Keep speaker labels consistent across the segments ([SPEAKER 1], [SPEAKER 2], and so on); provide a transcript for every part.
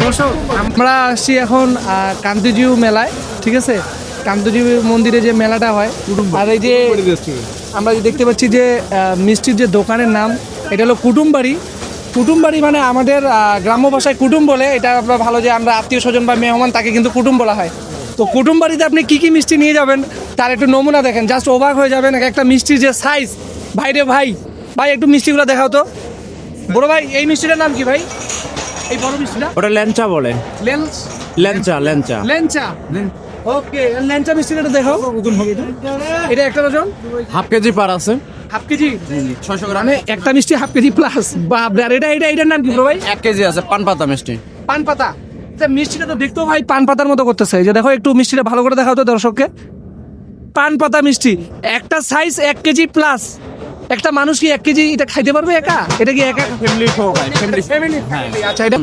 [SPEAKER 1] দর্শক আমরা আসছি এখন কান্তিজিউ মেলায়, ঠিক আছে? কান্তিজিউ মন্দিরে যে মেলাটা হয়, আর এই যে আমরা যে দেখতে পাচ্ছি যে মিষ্টির যে দোকানের নাম, এটা হলো কুটুমবাড়ি। কুটুমবাড়ি মানে আমাদের গ্রাম্য ভাষায় কুটুম বলে, এটা আপনার ভালো যে আমরা আত্মীয় স্বজন বা মেহমান তাকে কিন্তু কুটুম বলা হয়। তো কুটুমবাড়িতে আপনি কী কী মিষ্টি নিয়ে যাবেন তার একটু নমুনা দেখেন, জাস্ট অবাক হয়ে যাবেন। একটা মিষ্টির যে সাইজ, ভাই রে ভাই, ভাই একটু মিষ্টিগুলো দেখাও তো। বড় ভাই, এই মিষ্টিটার নাম কি ভাই? এই বড় মিষ্টিটা
[SPEAKER 2] ওটা ল্যাংচা বলে। ল্যাংচা ল্যাংচা
[SPEAKER 1] লেঞ্চা। ওকে, লেঞ্চা মিষ্টিটা দেখাও। এটা একটা ডজন
[SPEAKER 2] হাফ কেজি পার আছে।
[SPEAKER 1] হাফ কেজি
[SPEAKER 2] 600 গ্রাম।
[SPEAKER 1] মানে একটা মিষ্টি হাফ কেজি প্লাস। বাপরে, আর এটার নাম কি বড় ভাই?
[SPEAKER 2] 1 কেজি আছে পান পাতা মিষ্টি।
[SPEAKER 1] পান পাতা। মিষ্টিটা তো দেখতেও ভাই পান পাতার মতো করতেছে। এই যে দেখো, একটু মিষ্টিটা ভালো করে দেখাও তো দর্শককে। পান পাতা মিষ্টি, একটা সাইজ 1 কেজি প্লাস। একটা মানুষ কি 1 কেজি এটা খাইতে পারবে একা? এটা কি একা?
[SPEAKER 2] ফ্যামিলি সহ খায়, ফ্যামিলি।
[SPEAKER 1] আচ্ছা, এটা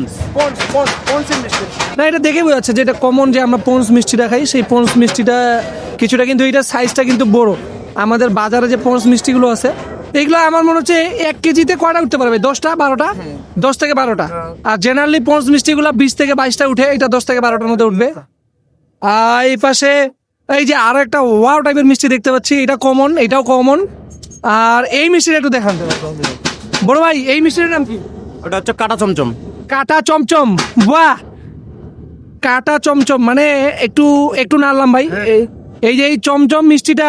[SPEAKER 1] পন্সের মিষ্টি না, এটা দেখে বোঝা যাচ্ছে যে এটা কমন, যে আমরা পন্স মিষ্টিটা খাই, সেই পন্স মিষ্টিটা কিছুটা কিন্তু এটার সাইজটা কিন্তু বড়। আমাদের বাজারে যে পন্স মিষ্টিগুলো আছে, এইগুলো আমার মনে হচ্ছে 1 কেজিতে কয়টা উঠতে পারবে? 10টা 12টা, 10 থেকে 12টা। আর জেনারেলি পন্স মিষ্টিগুলো 20 থেকে 22টা উঠে, এটা 10 থেকে 12টার মধ্যে উঠবে। আর এই পাশে এই যে আরো একটা ওয়াও টাইপের মিষ্টি দেখতে পাচ্ছি, এটা কমন, এটাও কমন। আর এই মিষ্টিটা একটু দেখান বড় ভাই, এই মিষ্টিটার নাম কি?
[SPEAKER 2] ওটা হচ্ছে কাটা চমচম।
[SPEAKER 1] কাটা চমচম। বাহ, কাটা চমচম মানে একটু একটু নাড়লাম ভাই। এই যে এই চমচম মিষ্টিটা,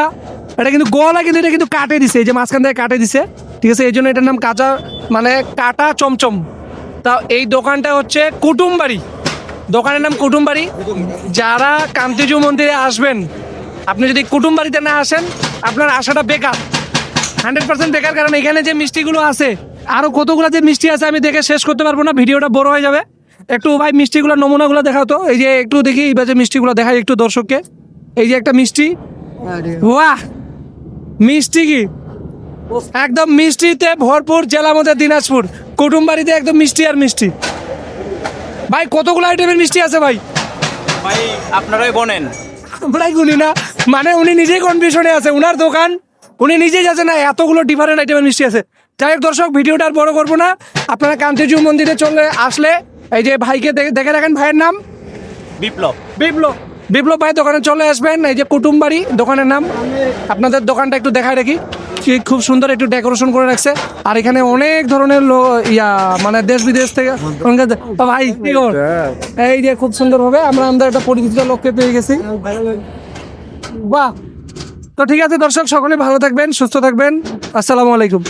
[SPEAKER 1] এটা কিন্তু গলা কিন্তু এটা কিন্তু কাটে দিছে, এই যে মাঝখান থেকে কাটে দিছে, ঠিক আছে? এই জন্য এটার নাম কাঁচা মানে কাটা চমচম। তা এই দোকানটা হচ্ছে কুটুমবাড়ি, দোকানের নাম কুটুমবাড়ি। যারা কান্তিজিউ মন্দিরে আসবেন, আপনি যদি কুটুমবাড়িতে না আসেন, আপনার আশাটা বেকার, 100% বেকার। কারণ এখানে যে মিষ্টিগুলো আছে, আরো কতগুলো যে মিষ্টি আছে আমি দেখে শেষ করতে পারবো না, ভিডিওটা বড় হয়ে যাবে। একটু ভাই মিষ্টিগুলো নমুনাগুলো দেখাও তো। এই যে একটু দেখি, এইবার যে মিষ্টিগুলো দেখাই একটু দর্শককে। এই যে একটা মিষ্টি, বাহ, মিষ্টি কি একদম মিষ্টিতে ভরপুর। জেলা আমাদের দিনাজপুর, কুটুমবাড়িতে একদম মিষ্টি আর মিষ্টি। ভাই কতগুলো আইটেমের মিষ্টি আছে ভাই?
[SPEAKER 2] ভাই আপনারাই বলেন।
[SPEAKER 1] আমরাই গুনি না, মানে উনি নিজেই কনফিউশনে আছে, উনার দোকান, উনি নিজেই যাচ্ছে না এতগুলো ডিফারেন্ট আইটেমের মিষ্টি আছে। যাই হোক দর্শক, ভিডিওটা আর বড় করবো না। আপনারা কান্তিজিউ মন্দিরে চলে আসলে এই যে ভাইকে দেখে রাখেন, ভাইয়ের নাম
[SPEAKER 2] বিপ্লব।
[SPEAKER 1] বিপ্লব। বিপ্লব ভাই দোকানে চলে আসবেন। এই যে কুটুমবাড়ি দোকানের নাম। আপনাদের দোকানটা একটু দেখায় রাখি, খুব সুন্দর একটু ডেকোরেশন করে রাখছে। আর এখানে অনেক ধরনের মানে দেশ বিদেশ থেকে ভাই কি খবর? এই যে খুব সুন্দর ভাবে আমরা আমাদের একটা পরিচিত লোককে পেয়ে গেছি। বাহ, তো ঠিক আছে দর্শক, সকলে ভালো থাকবেন, সুস্থ থাকবেন। আসসালামু আলাইকুম।